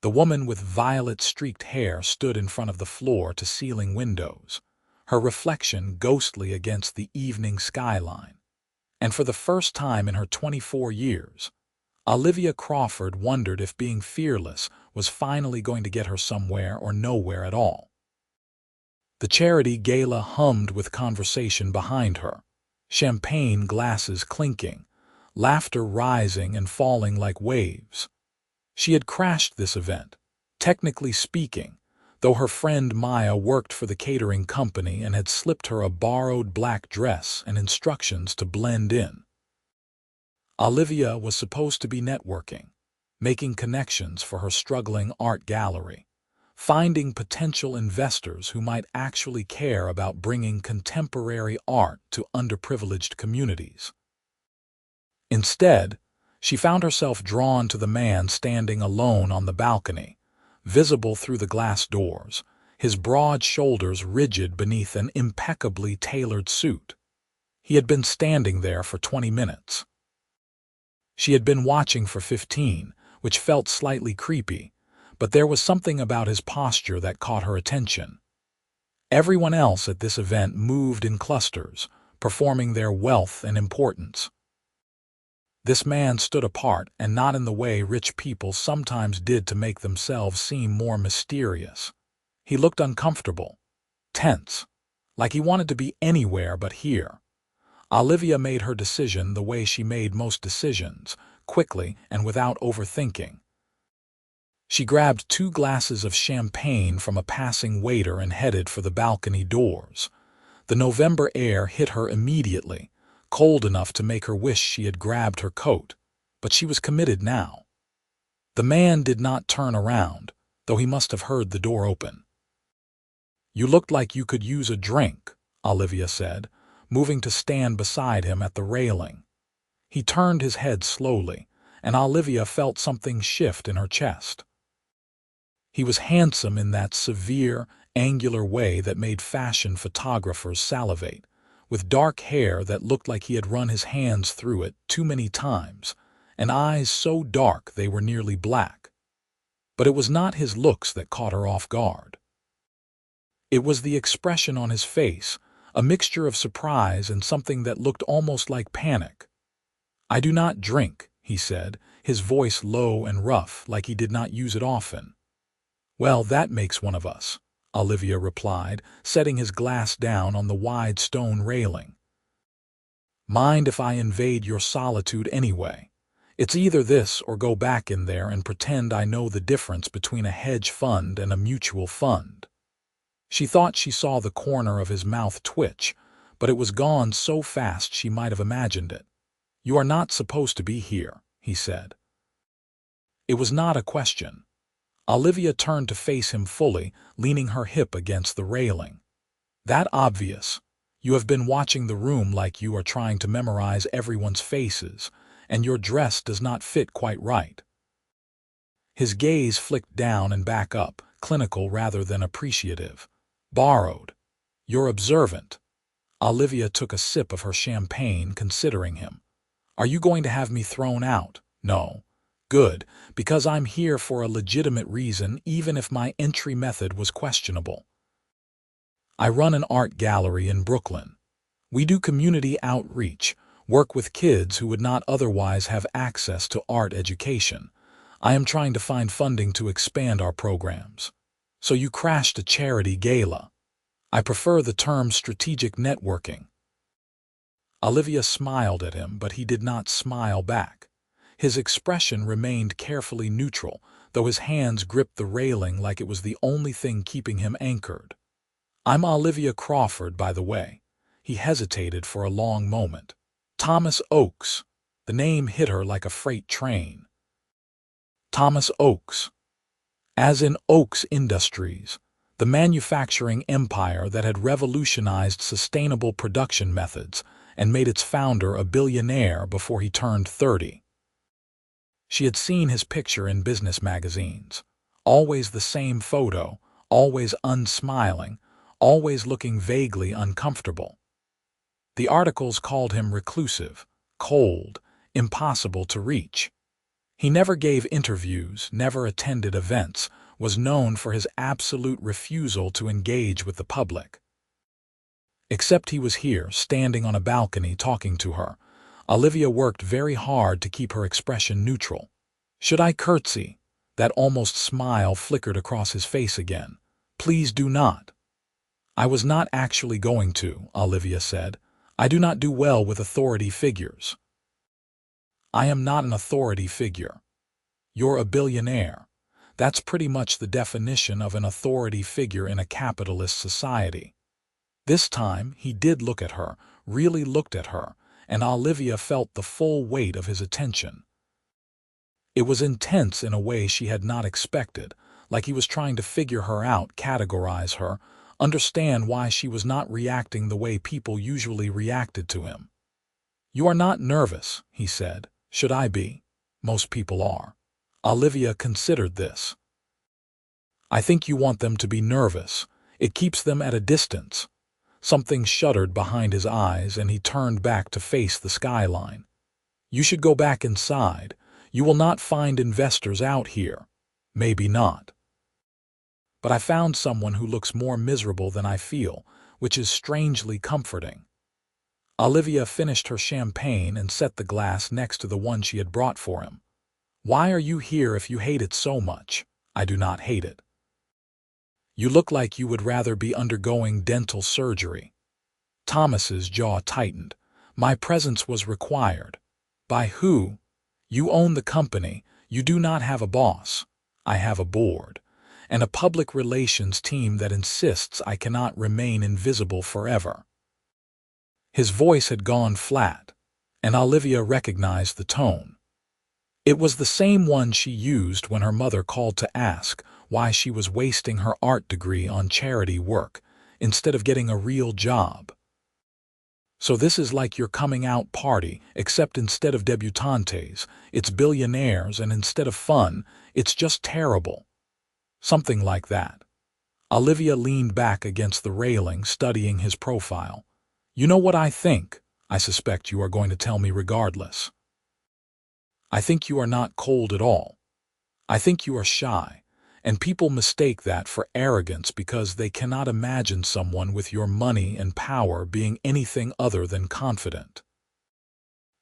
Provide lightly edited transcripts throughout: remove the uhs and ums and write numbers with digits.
The woman with violet-streaked hair stood in front of the floor-to-ceiling windows, her reflection ghostly against the evening skyline. And for the first time in her 24 years, Olivia Crawford wondered if being fearless was finally going to get her somewhere or nowhere at all. The charity gala hummed with conversation behind her, champagne glasses clinking, laughter rising and falling like waves. She had crashed this event, technically speaking, though her friend Maya worked for the catering company and had slipped her a borrowed black dress and instructions to blend in. Olivia was supposed to be networking, making connections for her struggling art gallery, finding potential investors who might actually care about bringing contemporary art to underprivileged communities. Instead, she found herself drawn to the man standing alone on the balcony, visible through the glass doors, his broad shoulders rigid beneath an impeccably tailored suit. He had been standing there for 20 minutes. She had been watching for 15, which felt slightly creepy, but there was something about his posture that caught her attention. Everyone else at this event moved in clusters, performing their wealth and importance. This man stood apart, and not in the way rich people sometimes did to make themselves seem more mysterious. He looked uncomfortable, tense, like he wanted to be anywhere but here. Olivia made her decision the way she made most decisions, quickly and without overthinking. She grabbed 2 glasses of champagne from a passing waiter and headed for the balcony doors. The November air hit her immediately, cold enough to make her wish she had grabbed her coat, but she was committed now. The man did not turn around, though he must have heard the door open. "You looked like you could use a drink," Olivia said, moving to stand beside him at the railing. He turned his head slowly, and Olivia felt something shift in her chest. He was handsome in that severe, angular way that made fashion photographers salivate, with dark hair that looked like he had run his hands through it too many times, and eyes so dark they were nearly black. But it was not his looks that caught her off guard. It was the expression on his face, a mixture of surprise and something that looked almost like panic. "I do not drink," he said, his voice low and rough, like he did not use it often. "Well, that makes one of us," Olivia replied, setting his glass down on the wide stone railing. "Mind if I invade your solitude anyway? It's either this or go back in there and pretend I know the difference between a hedge fund and a mutual fund." She thought she saw the corner of his mouth twitch, but it was gone so fast she might have imagined it. "You are not supposed to be here," he said. It was not a question. Olivia turned to face him fully, leaning her hip against the railing. "That obvious? You have been watching the room like you are trying to memorize everyone's faces, and your dress does not fit quite right." His gaze flicked down and back up, clinical rather than appreciative. "Borrowed. You're observant." Olivia took a sip of her champagne, considering him. "Are you going to have me thrown out?" "No." "Good, because I'm here for a legitimate reason, even if my entry method was questionable. I run an art gallery in Brooklyn. We do community outreach, work with kids who would not otherwise have access to art education. I am trying to find funding to expand our programs." "So you crashed a charity gala." "I prefer the term strategic networking." Olivia smiled at him, but he did not smile back. His expression remained carefully neutral, though his hands gripped the railing like it was the only thing keeping him anchored. "I'm Olivia Crawford, by the way." He hesitated for a long moment. "Thomas Oakes." The name hit her like a freight train. Thomas Oakes. As in Oakes Industries, the manufacturing empire that had revolutionized sustainable production methods and made its founder a billionaire before he turned 30. She had seen his picture in business magazines. Always the same photo, always unsmiling, always looking vaguely uncomfortable. The articles called him reclusive, cold, impossible to reach. He never gave interviews, never attended events, was known for his absolute refusal to engage with the public. Except he was here, standing on a balcony talking to her. Olivia worked very hard to keep her expression neutral. "Should I curtsy?" That almost smile flickered across his face again. "Please do not." "I was not actually going to," Olivia said. "I do not do well with authority figures." "I am not an authority figure. You're a billionaire. That's pretty much the definition of an authority figure in a capitalist society." This time he did look at her, really looked at her, and Olivia felt the full weight of his attention. It was intense in a way she had not expected, like he was trying to figure her out, categorize her, understand why she was not reacting the way people usually reacted to him. "You are not nervous," he said. "Should I be? Most people are." Olivia considered this. "I think you want them to be nervous. It keeps them at a distance." Something shuddered behind his eyes, and he turned back to face the skyline. "You should go back inside. You will not find investors out here." "Maybe not. But I found someone who looks more miserable than I feel, which is strangely comforting." Olivia finished her champagne and set the glass next to the one she had brought for him. "Why are you here if you hate it so much?" "I do not hate it." "You look like you would rather be undergoing dental surgery." Thomas's jaw tightened. "My presence was required." "By who?" "You own the company. You do not have a boss." "I have a board, and a public relations team that insists I cannot remain invisible forever." His voice had gone flat, and Olivia recognized the tone. It was the same one she used when her mother called to ask why she was wasting her art degree on charity work instead of getting a real job. "So this is like your coming out party, except instead of debutantes, it's billionaires, and instead of fun, it's just terrible." Something like that. Olivia leaned back against the railing, studying his profile. "You know what I think? I suspect you are going to tell me regardless. I think you are not cold at all. I think you are shy, and people mistake that for arrogance because they cannot imagine someone with your money and power being anything other than confident."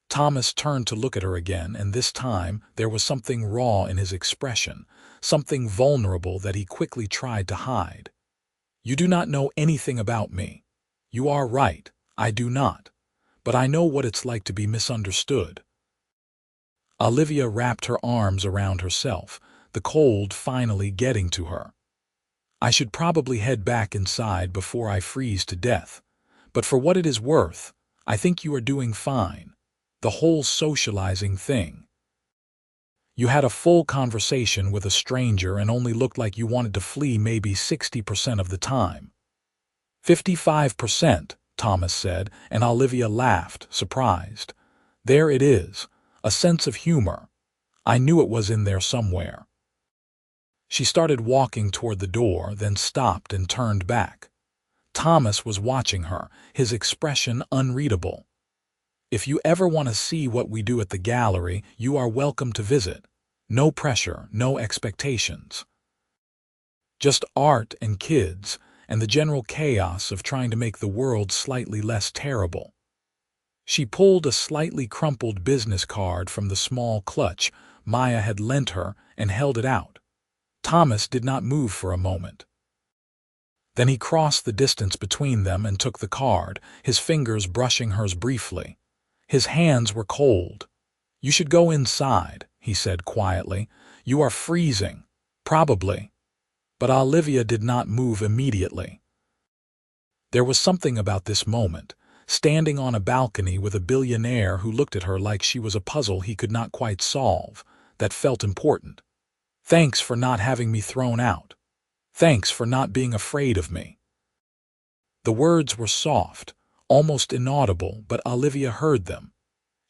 Thomas turned to look at her again, and this time there was something raw in his expression, something vulnerable that he quickly tried to hide. "You do not know anything about me. You are right, I do not. But I know what it's like to be misunderstood." Olivia wrapped her arms around herself, the cold finally getting to her. "I should probably head back inside before I freeze to death. But for what it is worth, I think you are doing fine. The whole socializing thing. You had a full conversation with a stranger and only looked like you wanted to flee maybe 60% of the time." 55%, Thomas said, and Olivia laughed, surprised. "There it is, a sense of humor. I knew it was in there somewhere." She started walking toward the door, then stopped and turned back. Thomas was watching her, his expression unreadable. "If you ever want to see what we do at the gallery, you are welcome to visit. No pressure, no expectations. Just art and kids, and the general chaos of trying to make the world slightly less terrible." She pulled a slightly crumpled business card from the small clutch Maya had lent her and held it out. Thomas did not move for a moment. Then he crossed the distance between them and took the card, his fingers brushing hers briefly. His hands were cold. "You should go inside," he said quietly. "You are freezing." "Probably." But Olivia did not move immediately. There was something about this moment, standing on a balcony with a billionaire who looked at her like she was a puzzle he could not quite solve, that felt important. "Thanks for not having me thrown out. Thanks for not being afraid of me." The words were soft, almost inaudible, but Olivia heard them.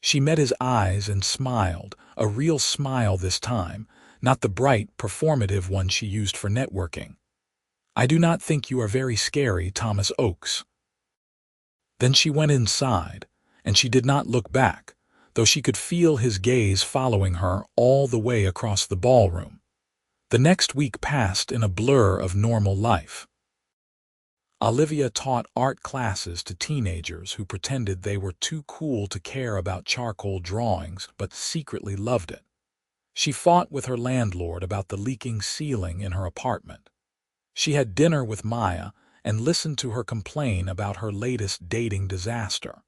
She met his eyes and smiled, a real smile this time, not the bright, performative one she used for networking. "I do not think you are very scary, Thomas Oakes." Then she went inside, and she did not look back. The though she could feel his gaze following her all the way across the ballroom. The next week passed in a blur of normal life. Olivia taught art classes to teenagers who pretended they were too cool to care about charcoal drawings but secretly loved it. She fought with her landlord about the leaking ceiling in her apartment. She had dinner with Maya and listened to her complain about her latest dating disaster.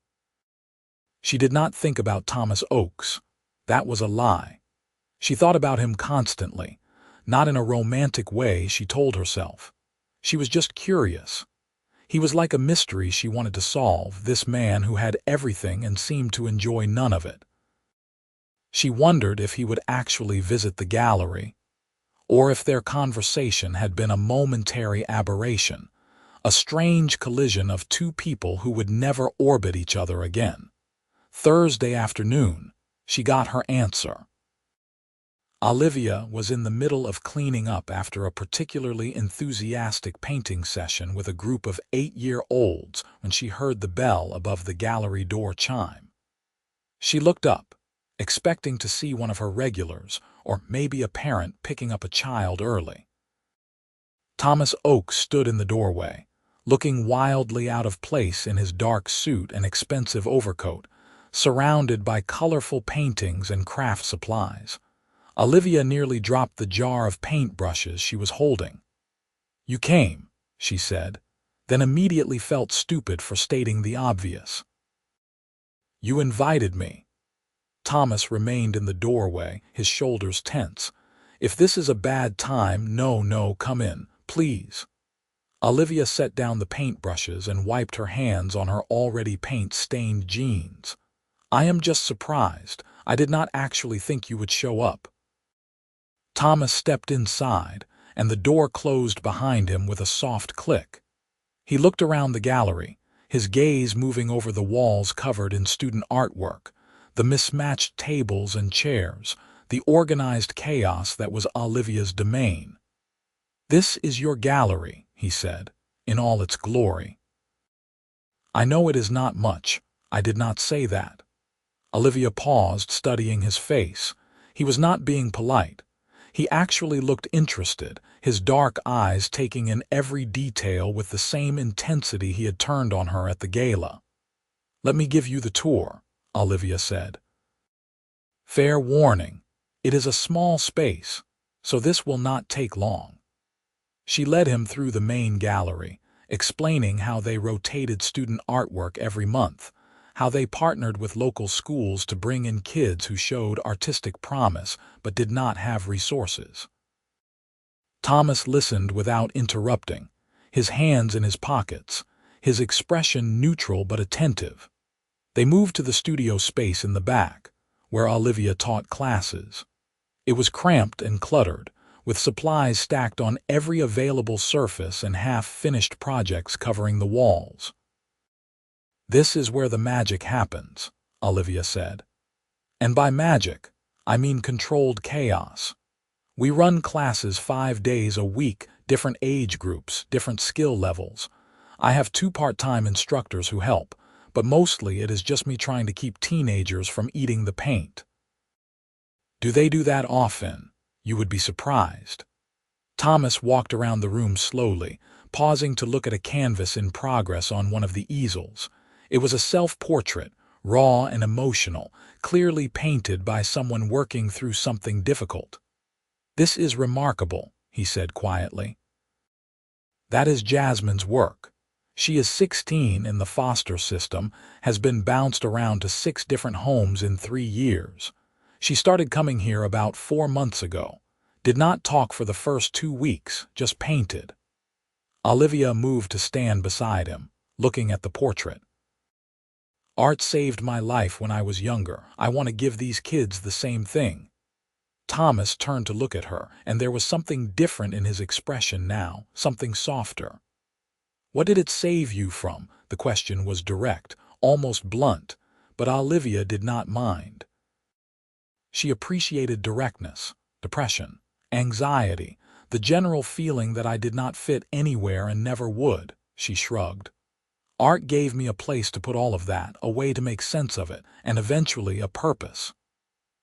She did not think about Thomas Oakes. That was a lie. She thought about him constantly, not in a romantic way, she told herself. She was just curious. He was like a mystery she wanted to solve, this man who had everything and seemed to enjoy none of it. She wondered if he would actually visit the gallery, or if their conversation had been a momentary aberration, a strange collision of two people who would never orbit each other again. Thursday afternoon, she got her answer. Olivia was in the middle of cleaning up after a particularly enthusiastic painting session with a group of 8-year-olds when she heard the bell above the gallery door chime. She looked up, expecting to see one of her regulars, or maybe a parent picking up a child early. Thomas Oakes stood in the doorway, looking wildly out of place in his dark suit and expensive overcoat, surrounded by colorful paintings and craft supplies. Olivia nearly dropped the jar of paintbrushes she was holding. "You came," she said, then immediately felt stupid for stating the obvious. "You invited me." Thomas remained in the doorway, his shoulders tense. "If this is a bad time, no, come in, please." Olivia set down the paintbrushes and wiped her hands on her already paint-stained jeans. "I am just surprised. I did not actually think you would show up." Thomas stepped inside, and the door closed behind him with a soft click. He looked around the gallery, his gaze moving over the walls covered in student artwork, the mismatched tables and chairs, the organized chaos that was Olivia's domain. "This is your gallery," he said, "in all its glory." "I know it is not much. I did not say that." Olivia paused, studying his face. He was not being polite. He actually looked interested, his dark eyes taking in every detail with the same intensity he had turned on her at the gala. "Let me give you the tour," Olivia said. "Fair warning, it is a small space, so this will not take long." She led him through the main gallery, explaining how they rotated student artwork every month, how they partnered with local schools to bring in kids who showed artistic promise but did not have resources. Thomas listened without interrupting, his hands in his pockets, his expression neutral but attentive. They moved to the studio space in the back, where Olivia taught classes. It was cramped and cluttered, with supplies stacked on every available surface and half-finished projects covering the walls. "This is where the magic happens," Olivia said. "And by magic, I mean controlled chaos. We run classes 5 days a week, different age groups, different skill levels. I have 2 part-time instructors who help, but mostly it is just me trying to keep teenagers from eating the paint." "Do they do that often? You would be surprised." Thomas walked around the room slowly, pausing to look at a canvas in progress on one of the easels. It was a self-portrait, raw and emotional, clearly painted by someone working through something difficult. "This is remarkable," he said quietly. "That is Jasmine's work. She is 16 in the foster system, has been bounced around to 6 different homes in 3 years. She started coming here about 4 months ago. Did not talk for the first 2 weeks, just painted." Olivia moved to stand beside him, looking at the portrait. "Art saved my life when I was younger. I want to give these kids the same thing." Thomas turned to look at her, and there was something different in his expression now, something softer. "What did it save you from?" The question was direct, almost blunt, but Olivia did not mind. She appreciated directness, depression, anxiety, the general feeling that I did not fit anywhere and never would, she shrugged. Art gave me a place to put all of that, a way to make sense of it, and eventually a purpose.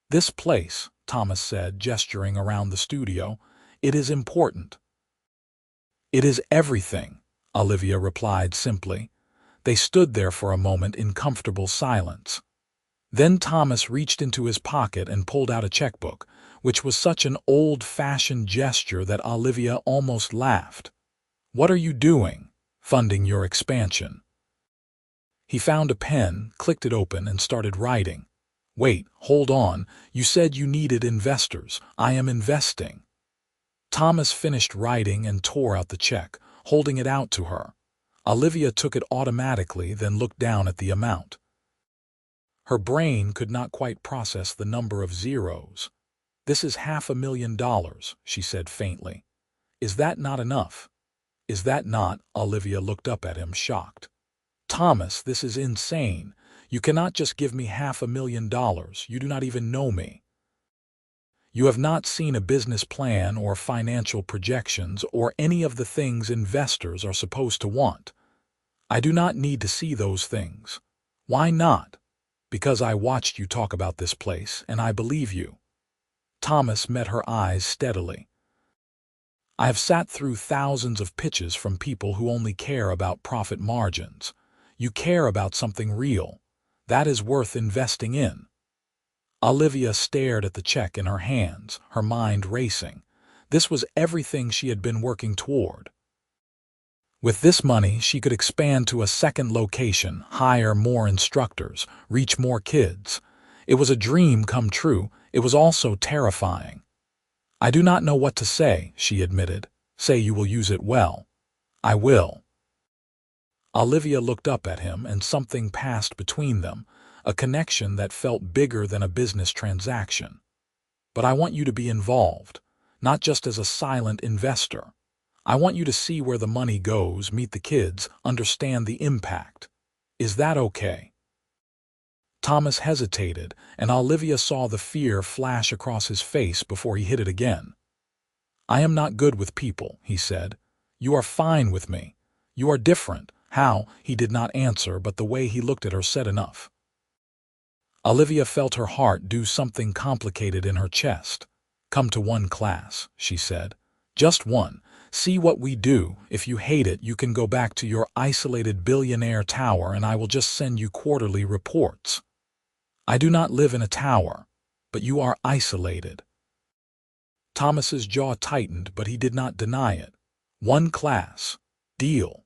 This place, Thomas said, gesturing around the studio, it is important. It is everything, Olivia replied simply. They stood there for a moment in comfortable silence. Then Thomas reached into his pocket and pulled out a checkbook, which was such an old-fashioned gesture that Olivia almost laughed. "What are you doing?" "Funding your expansion." He found a pen, clicked it open, and started writing. "Wait, hold on. You said you needed investors. I am investing." Thomas finished writing and tore out the check, holding it out to her. Olivia took it automatically, then looked down at the amount. Her brain could not quite process the number of zeros. "This is $500,000, she said faintly. "Is that not enough?" "Is that not?" Olivia looked up at him, shocked. "Thomas, this is insane. You cannot just give me $500,000. You do not even know me. You have not seen a business plan or financial projections or any of the things investors are supposed to want. I do not need to see those things." "Why not?" "Because I watched you talk about this place, and I believe you." Thomas met her eyes steadily. "I have sat through thousands of pitches from people who only care about profit margins. You care about something real. That is worth investing in." Olivia stared at the check in her hands, her mind racing. This was everything she had been working toward. With this money, she could expand to a second location, hire more instructors, reach more kids. It was a dream come true. It was also terrifying. "I do not know what to say," she admitted. "Say you will use it well." "I will." Olivia looked up at him, and something passed between them, a connection that felt bigger than a business transaction. "But I want you to be involved, not just as a silent investor. I want you to see where the money goes, meet the kids, understand the impact. Is that okay?" Thomas hesitated, and Olivia saw the fear flash across his face before he hit it again. "I am not good with people," he said. "You are fine with me. You are different." How, he did not answer, but the way he looked at her said enough. Olivia felt her heart do something complicated in her chest. "Come to one class," she said. "Just one. See what we do. If you hate it, you can go back to your isolated billionaire tower and I will just send you quarterly reports." "I do not live in a tower, but you are isolated." Thomas's jaw tightened, but he did not deny it. "One class. Deal."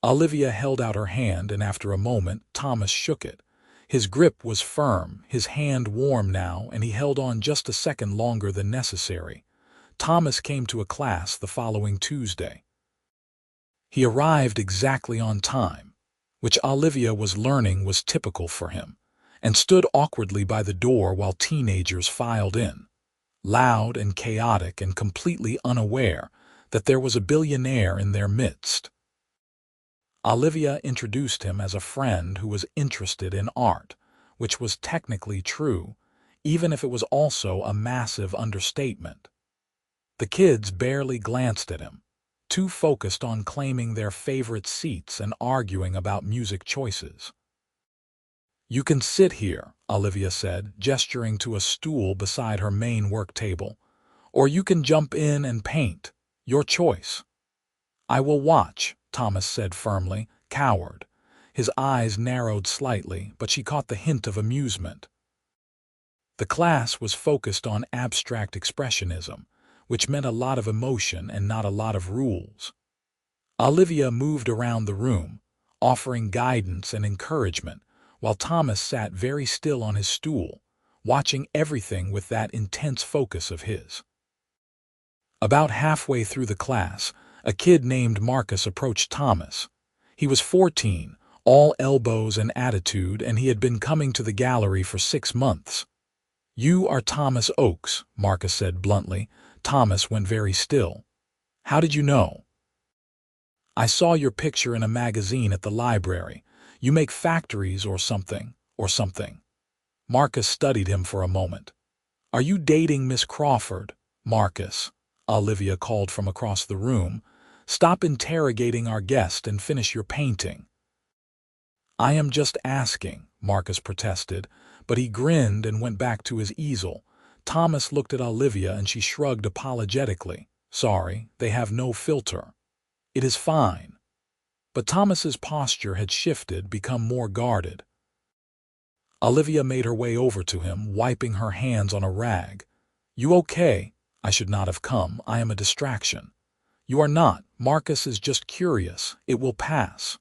Olivia held out her hand, and after a moment, Thomas shook it. His grip was firm, his hand warm now, and he held on just a second longer than necessary. Thomas came to a class the following Tuesday. He arrived exactly on time, which Olivia was learning was typical for him, and stood awkwardly by the door while teenagers filed in, loud and chaotic and completely unaware that there was a billionaire in their midst. Olivia introduced him as a friend who was interested in art, which was technically true, even if it was also a massive understatement. The kids barely glanced at him, too focused on claiming their favorite seats and arguing about music choices. "You can sit here," Olivia said, gesturing to a stool beside her main work table. "Or you can jump in and paint. Your choice." "I will watch," Thomas said firmly, coward. His eyes narrowed slightly, but she caught the hint of amusement. The class was focused on abstract expressionism, which meant a lot of emotion and not a lot of rules. Olivia moved around the room, offering guidance and encouragement, while Thomas sat very still on his stool, watching everything with that intense focus of his. About halfway through the class, a kid named Marcus approached Thomas. He was 14, all elbows and attitude, and he had been coming to the gallery for 6 months. "You are Thomas Oakes," Marcus said bluntly. Thomas went very still. "How did you know?" "I saw your picture in a magazine at the library. You make factories or something, or something." Marcus studied him for a moment. "Are you dating Miss Crawford?" "Marcus," Olivia called from across the room, "stop interrogating our guest and finish your painting." I am just asking, Marcus protested, but he grinned and went back to his easel. Thomas looked at Olivia and she shrugged apologetically. Sorry, they have no filter. It is fine. But Thomas's posture had shifted, become more guarded. Olivia made her way over to him, wiping her hands on a rag. You okay? I should not have come. I am a distraction. You are not. Marcus is just curious. It will pass.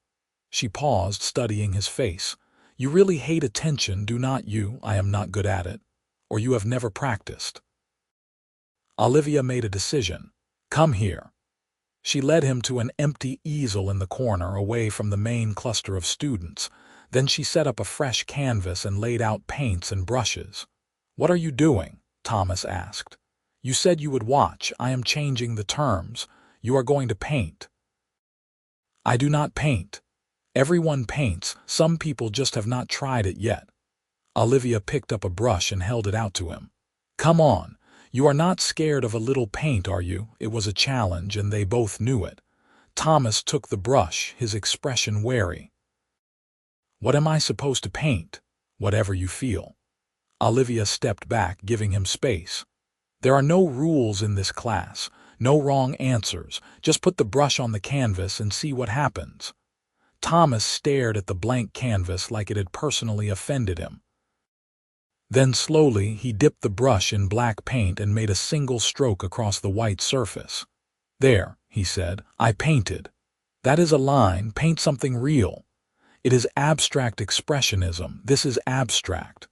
She paused, studying his face. You really hate attention, do not you? I am not good at it. Or you have never practiced. Olivia made a decision. Come here. She led him to an empty easel in the corner, away from the main cluster of students. Then she set up a fresh canvas and laid out paints and brushes. What are you doing? Thomas asked. You said you would watch. I am changing the terms. You are going to paint. I do not paint. Everyone paints. Some people just have not tried it yet. Olivia picked up a brush and held it out to him. Come on. You are not scared of a little paint, are you? It was a challenge, and they both knew it. Thomas took the brush, his expression wary. What am I supposed to paint? Whatever you feel. Olivia stepped back, giving him space. There are no rules in this class, no wrong answers. Just put the brush on the canvas and see what happens. Thomas stared at the blank canvas like it had personally offended him. Then slowly he dipped the brush in black paint and made a single stroke across the white surface. There, he said, I painted. That is a line. Paint something real. It is abstract expressionism. This is abstract.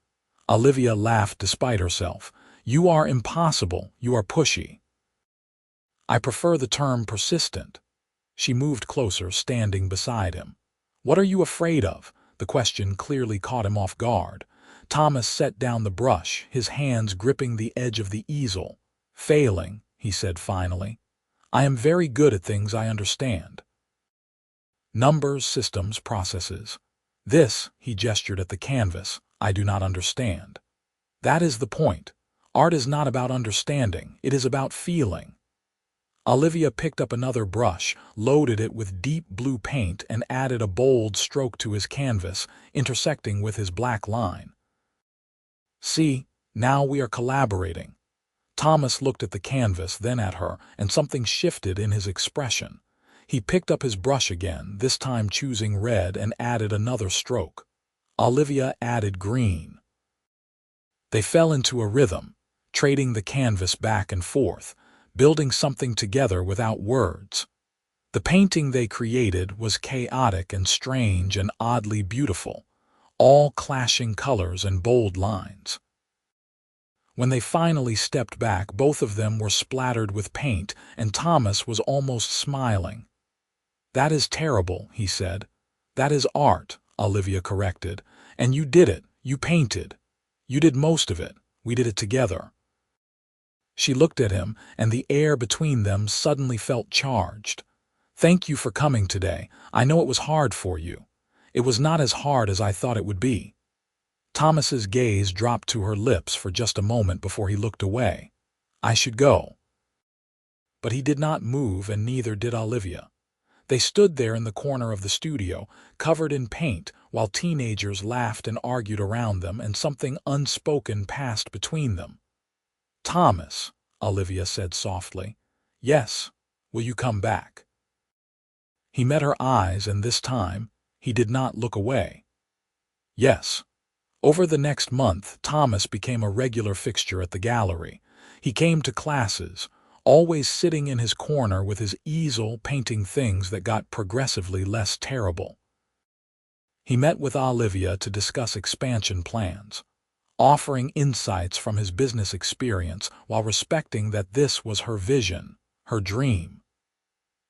Olivia laughed despite herself. You are impossible. You are pushy. I prefer the term persistent. She moved closer, standing beside him. What are you afraid of? The question clearly caught him off guard. Thomas set down the brush, his hands gripping the edge of the easel. Failing, he said finally. I am very good at things I understand. Numbers, systems, processes. This, he gestured at the canvas, I do not understand. That is the point. Art is not about understanding, it is about feeling. Olivia picked up another brush, loaded it with deep blue paint, and added a bold stroke to his canvas, intersecting with his black line. See, now we are collaborating. Thomas looked at the canvas, then at her, and something shifted in his expression. He picked up his brush again, this time choosing red, and added another stroke. Olivia added green. They fell into a rhythm, trading the canvas back and forth, building something together without words. The painting they created was chaotic and strange and oddly beautiful, all clashing colors and bold lines. When they finally stepped back, both of them were splattered with paint, and Thomas was almost smiling. That is terrible, he said. That is art, Olivia corrected. And you did it. You painted. You did most of it. We did it together. She looked at him, and the air between them suddenly felt charged. Thank you for coming today. I know it was hard for you. It was not as hard as I thought it would be. Thomas's gaze dropped to her lips for just a moment before he looked away. I should go. But he did not move, and neither did Olivia. They stood there in the corner of the studio, covered in paint, while teenagers laughed and argued around them, and something unspoken passed between them. Thomas, Olivia said softly. Yes, will you come back? He met her eyes, and this time, he did not look away. Yes. Over the next month, Thomas became a regular fixture at the gallery. He came to classes, always sitting in his corner with his easel, painting things that got progressively less terrible. He met with Olivia to discuss expansion plans, offering insights from his business experience while respecting that this was her vision, her dream.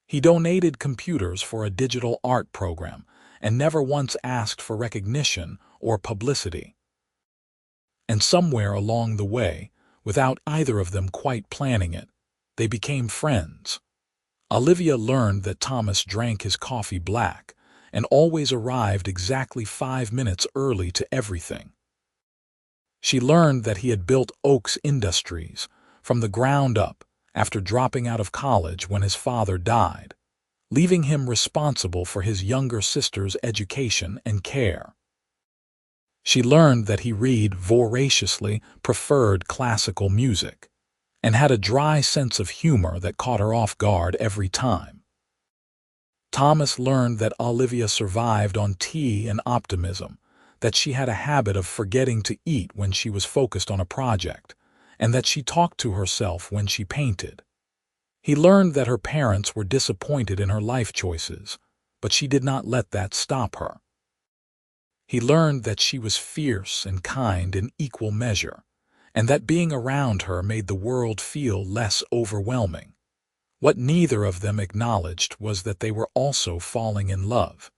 He donated computers for a digital art program and never once asked for recognition or publicity. And somewhere along the way, without either of them quite planning it, they became friends. Olivia learned that Thomas drank his coffee black and always arrived exactly 5 minutes early to everything. She learned that he had built Oaks Industries from the ground up after dropping out of college when his father died. leaving him responsible for his younger sister's education and care. She learned that he read voraciously, preferred classical music, and had a dry sense of humor that caught her off guard every time. Thomas learned that Olivia survived on tea and optimism, that she had a habit of forgetting to eat when she was focused on a project, and that she talked to herself when she painted. He learned that her parents were disappointed in her life choices, but she did not let that stop her. He learned that she was fierce and kind in equal measure, and that being around her made the world feel less overwhelming. What neither of them acknowledged was that they were also falling in love.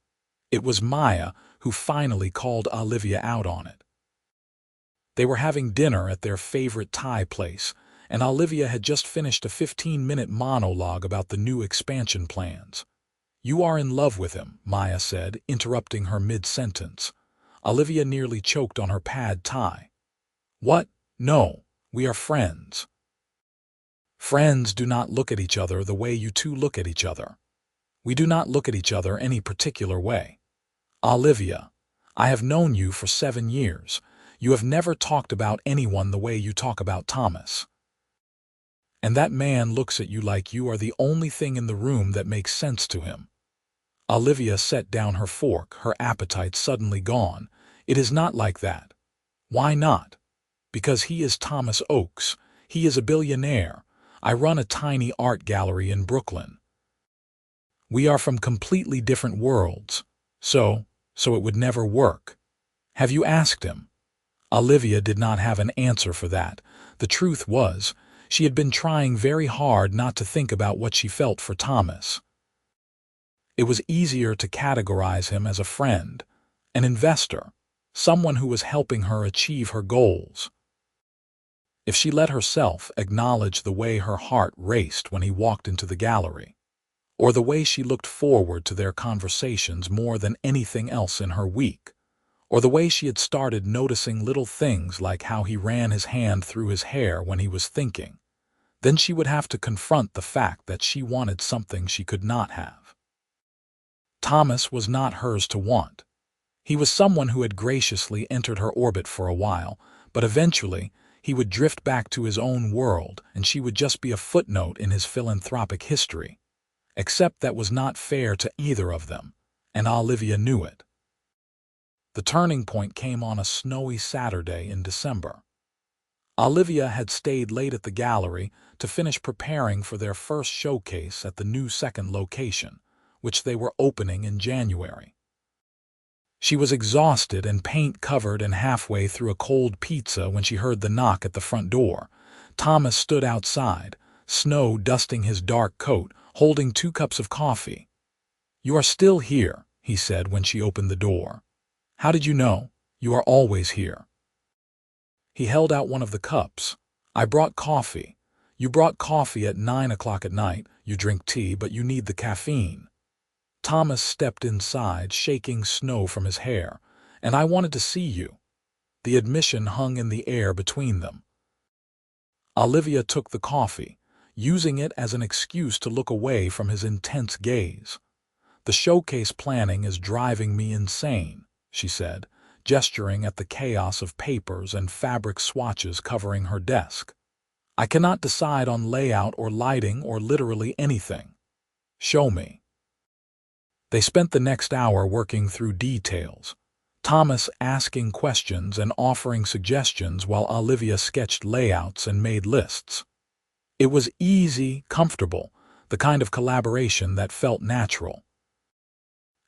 It was Maya who finally called Olivia out on it. They were having dinner at their favorite Thai place, and Olivia had just finished a 15-minute monologue about the new expansion plans. "You are in love with him," Maya said, interrupting her mid-sentence. Olivia nearly choked on her pad thai. "What? No, we are friends." "Friends do not look at each other the way you two look at each other. We do not look at each other any particular way. Olivia, I have known you for 7 years. You have never talked about anyone the way you talk about Thomas. And that man looks at you like you are the only thing in the room that makes sense to him." Olivia set down her fork, her appetite suddenly gone. "It is not like that." "Why not?" "Because he is Thomas Oakes. He is a billionaire. I run a tiny art gallery in Brooklyn. We are from completely different worlds, so it would never work." "Have you asked him?" Olivia did not have an answer for that. The truth was, she had been trying very hard not to think about what she felt for Thomas. It was easier to categorize him as a friend, an investor, someone who was helping her achieve her goals. If she let herself acknowledge the way her heart raced when he walked into the gallery, or the way she looked forward to their conversations more than anything else in her week, or the way she had started noticing little things like how he ran his hand through his hair when he was thinking, then she would have to confront the fact that she wanted something she could not have. Thomas was not hers to want. He was someone who had graciously entered her orbit for a while, but eventually he would drift back to his own world and she would just be a footnote in his philanthropic history. Except that was not fair to either of them, and Olivia knew it. The turning point came on a snowy Saturday in December. Olivia had stayed late at the gallery to finish preparing for their first showcase at the new second location, which they were opening in January. She was exhausted and paint-covered and halfway through a cold pizza when she heard the knock at the front door. Thomas stood outside, snow dusting his dark coat, holding 2 cups of coffee. "You are still here," he said when she opened the door. "How did you know? You are always here." He held out one of the cups. "I brought coffee. You brought coffee at 9 o'clock at night. You drink tea, but you need the caffeine." Thomas stepped inside, shaking snow from his hair. "And I wanted to see you." The admission hung in the air between them. Olivia took the coffee, using it as an excuse to look away from his intense gaze. "The showcase planning is driving me insane," she said, gesturing at the chaos of papers and fabric swatches covering her desk. "I cannot decide on layout or lighting or literally anything. Show me." They spent the next hour working through details, Thomas asking questions and offering suggestions while Olivia sketched layouts and made lists. It was easy, comfortable, the kind of collaboration that felt natural.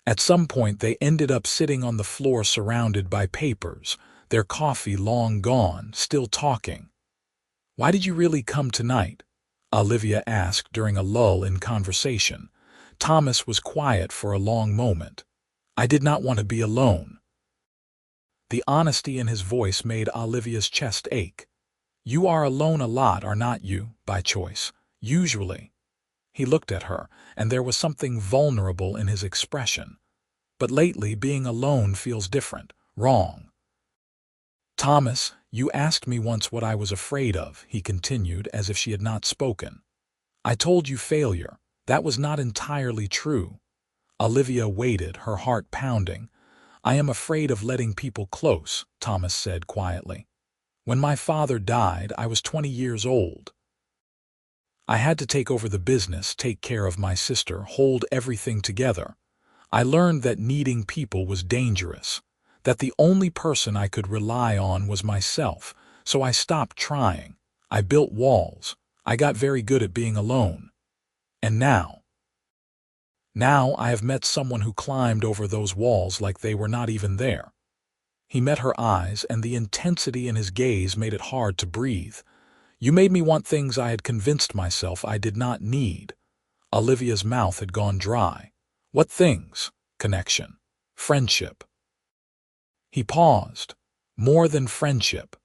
At some point they ended up sitting on the floor surrounded by papers, their coffee long gone, still talking. "Why did you really come tonight?" Olivia asked during a lull in conversation. Thomas was quiet for a long moment. "I did not want to be alone." The honesty in his voice made Olivia's chest ache. "You are alone a lot, are not you, by choice, usually?" He looked at her, and there was something vulnerable in his expression. "But lately being alone feels different, wrong." "Thomas, you asked me once what I was afraid of," he continued as if she had not spoken. "I told you failure, That was not entirely true. Olivia waited, her heart pounding. I am afraid of letting people close, Thomas said quietly. When my father died, I was 20 years old. I had to take over the business, take care of my sister, hold everything together. I learned that needing people was dangerous, that the only person I could rely on was myself, so I stopped trying. I built walls. I got very good at being alone. And now I have met someone who climbed over those walls like they were not even there. He met her eyes, and the intensity in his gaze made it hard to breathe. You made me want things I had convinced myself I did not need. Olivia's mouth had gone dry. What things? Connection. Friendship. He paused. More than friendship.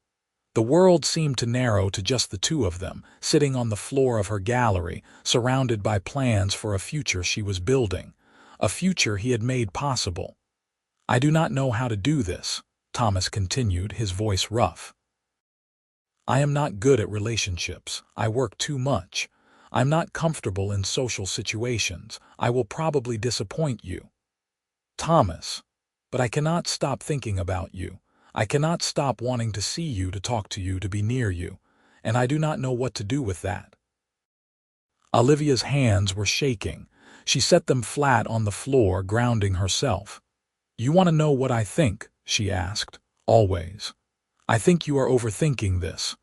The world seemed to narrow to just the two of them, sitting on the floor of her gallery, surrounded by plans for a future she was building, a future he had made possible. I do not know how to do this, Thomas continued, his voice rough. I am not good at relationships. I work too much. I'm not comfortable in social situations. I will probably disappoint you. Thomas, but I cannot stop thinking about you. I cannot stop wanting to see you, to talk to you, to be near you, and I do not know what to do with that. Olivia's hands were shaking. She set them flat on the floor, grounding herself. You want to know what I think? She asked. Always. I think you are overthinking this.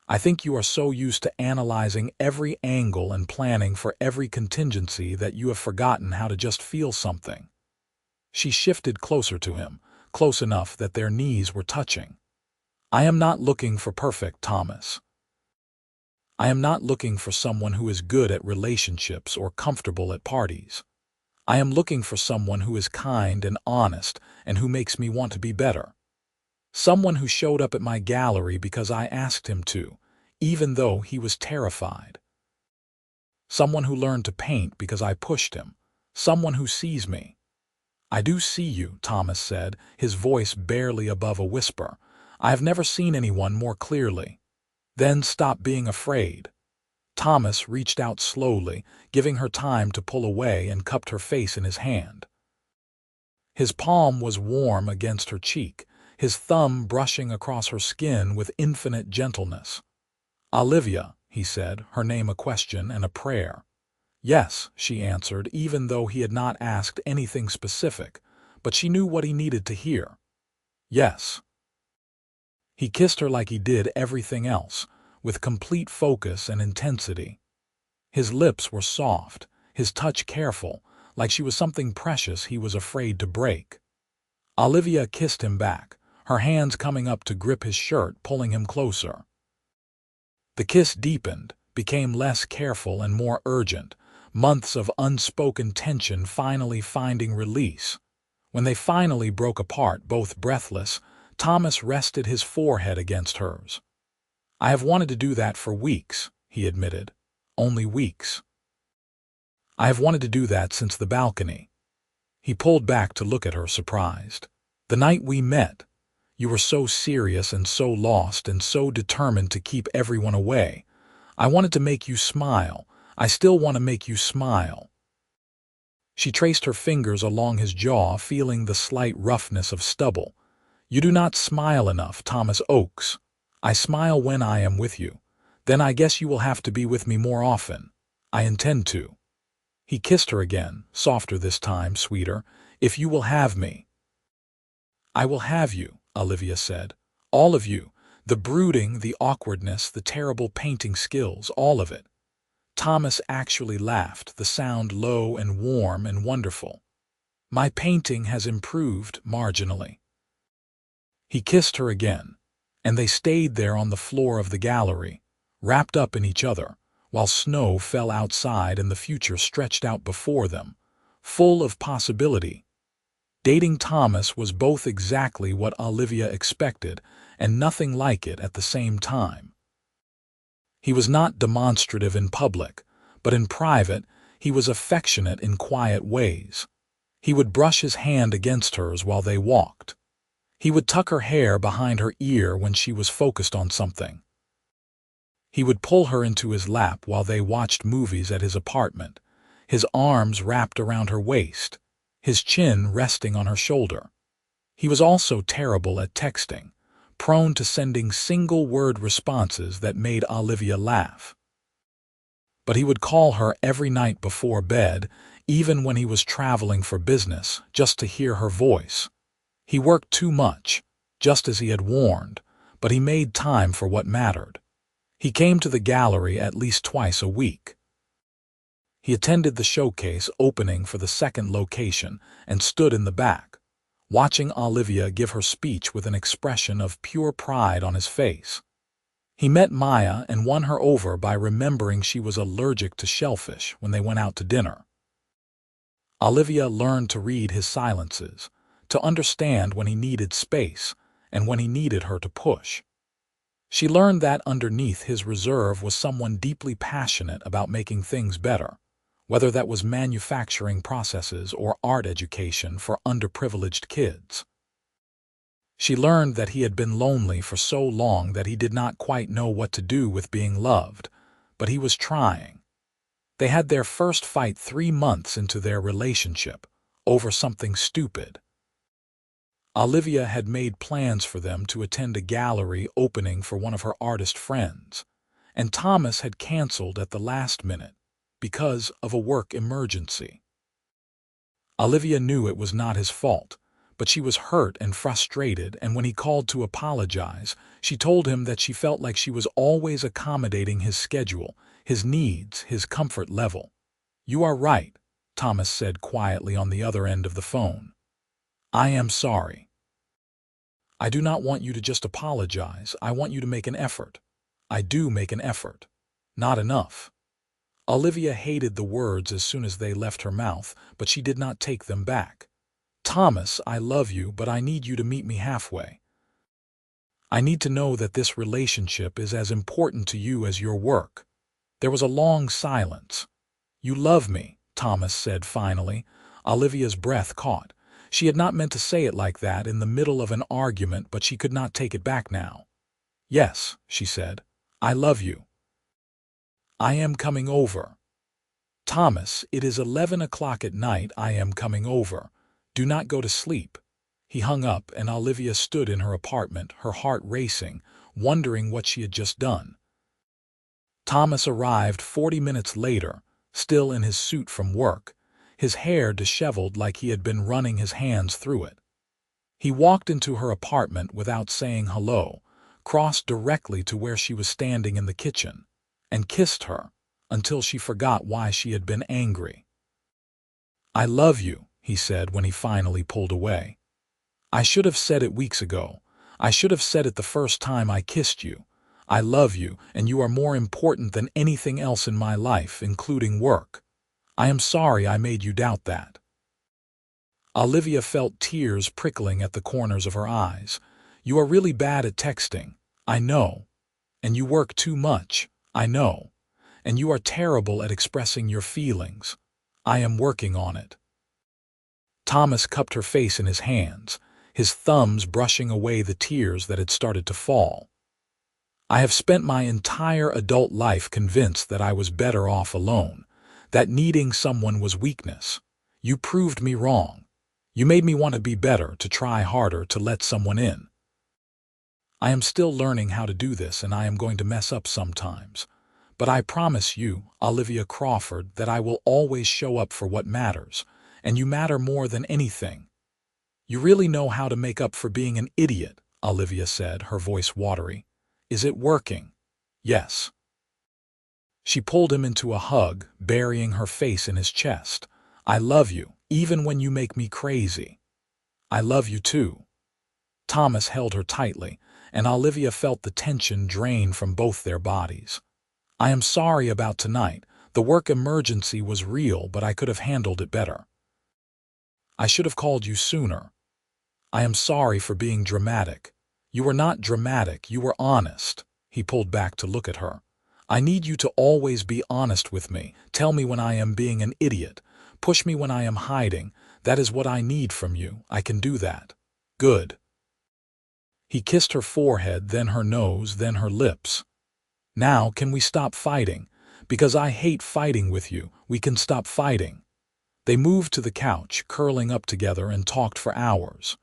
I think you are so used to analyzing every angle and planning for every contingency that you have forgotten how to just feel something. She shifted closer to him, close enough that their knees were touching. I am not looking for perfect, Thomas. I am not looking for someone who is good at relationships or comfortable at parties. I am looking for someone who is kind and honest and who makes me want to be better. Someone who showed up at my gallery because I asked him to, even though he was terrified. Someone who learned to paint because I pushed him. Someone who sees me. I do see you, Thomas said, his voice barely above a whisper. I have never seen anyone more clearly. Then stop being afraid. Thomas reached out slowly, giving her time to pull away, and cupped her face in his hand. His palm was warm against her cheek, his thumb brushing across her skin with infinite gentleness. Olivia, he said, her name a question and a prayer. Yes, she answered, even though he had not asked anything specific, but she knew what he needed to hear. Yes. He kissed her like he did everything else, with complete focus and intensity. His lips were soft, his touch careful, like she was something precious he was afraid to break. Olivia kissed him back, her hands coming up to grip his shirt, pulling him closer. The kiss deepened, became less careful and more urgent, months of unspoken tension finally finding release. When they finally broke apart, both breathless, Thomas rested his forehead against hers. I have wanted to do that for weeks, he admitted. Only weeks. I have wanted to do that since the balcony. He pulled back to look at her, surprised. The night we met, you were so serious and so lost and so determined to keep everyone away. I wanted to make you smile. I still want to make you smile. She traced her fingers along his jaw, feeling the slight roughness of stubble. You do not smile enough, Thomas Oakes. I smile when I am with you. Then I guess you will have to be with me more often. I intend to. He kissed her again, softer this time, sweeter. If you will have me. I will have you, Olivia said. All of you. The brooding, the awkwardness, the terrible painting skills, all of it. Thomas actually laughed, the sound low and warm and wonderful. My painting has improved marginally. He kissed her again, and they stayed there on the floor of the gallery, wrapped up in each other, while snow fell outside and the future stretched out before them, full of possibility. Dating Thomas was both exactly what Olivia expected and nothing like it at the same time. He was not demonstrative in public, but in private he was affectionate in quiet ways. He would brush his hand against hers while they walked. He would tuck her hair behind her ear when she was focused on something. He would pull her into his lap while they watched movies at his apartment, his arms wrapped around her waist, his chin resting on her shoulder. He was also terrible at texting, prone to sending single-word responses that made Olivia laugh. But he would call her every night before bed, even when he was traveling for business, just to hear her voice. He worked too much, just as he had warned, but he made time for what mattered. He came to the gallery at least twice a week. He attended the showcase opening for the second location and stood in the back, watching Olivia give her speech with an expression of pure pride on his face. He met Maya and won her over by remembering she was allergic to shellfish when they went out to dinner. Olivia learned to read his silences, to understand when he needed space and when he needed her to push. She learned that underneath his reserve was someone deeply passionate about making things better, whether that was manufacturing processes or art education for underprivileged kids. She learned that he had been lonely for so long that he did not quite know what to do with being loved, but he was trying. They had their first fight 3 months into their relationship, over something stupid. Olivia had made plans for them to attend a gallery opening for one of her artist friends, and Thomas had canceled at the last minute because of a work emergency. Olivia knew it was not his fault, but she was hurt and frustrated, and when he called to apologize, she told him that she felt like she was always accommodating his schedule, his needs, his comfort level. "You are right," Thomas said quietly on the other end of the phone. "I am sorry. I do not want you to just apologize. I want you to make an effort. I do make an effort. Not enough." Olivia hated the words as soon as they left her mouth, but she did not take them back. "Thomas, I love you, but I need you to meet me halfway. I need to know that this relationship is as important to you as your work." There was a long silence. "You love me," Thomas said finally. Olivia's breath caught. She had not meant to say it like that in the middle of an argument, but she could not take it back now. "Yes," she said. "I love you. I am coming over." "Thomas, it is 11 o'clock at night. I am coming over. Do not go to sleep." He hung up, and Olivia stood in her apartment, her heart racing, wondering what she had just done. Thomas arrived 40 minutes later, still in his suit from work, his hair disheveled like he had been running his hands through it. He walked into her apartment without saying hello, crossed directly to where she was standing in the kitchen, and kissed her until she forgot why she had been angry. "I love you," he said when he finally pulled away. "I should have said it weeks ago. I should have said it the first time I kissed you. I love you, and you are more important than anything else in my life, including work. I am sorry I made you doubt that." Olivia felt tears prickling at the corners of her eyes. "You are really bad at texting, I know. And you work too much, I know. And you are terrible at expressing your feelings. I am working on it." Thomas cupped her face in his hands, his thumbs brushing away the tears that had started to fall. "I have spent my entire adult life convinced that I was better off alone, that needing someone was weakness. You proved me wrong. You made me want to be better, to try harder, to let someone in. I am still learning how to do this, and I am going to mess up sometimes. But I promise you, Olivia Crawford, that I will always show up for what matters, and you matter more than anything." "You really know how to make up for being an idiot," Olivia said, her voice watery. "Is it working?" "Yes." She pulled him into a hug, burying her face in his chest. "I love you, even when you make me crazy." "I love you too." Thomas held her tightly, and Olivia felt the tension drain from both their bodies. "I am sorry about tonight. The work emergency was real, but I could have handled it better. I should have called you sooner. I am sorry for being dramatic." "You were not dramatic, you were honest." He pulled back to look at her. "I need you to always be honest with me. Tell me when I am being an idiot. Push me when I am hiding. That is what I need from you. I can do that." "Good." He kissed her forehead, then her nose, then her lips. Now, can we stop fighting? Because I hate fighting with you. We can stop fighting." They moved to the couch, curling up together, and talked for hours.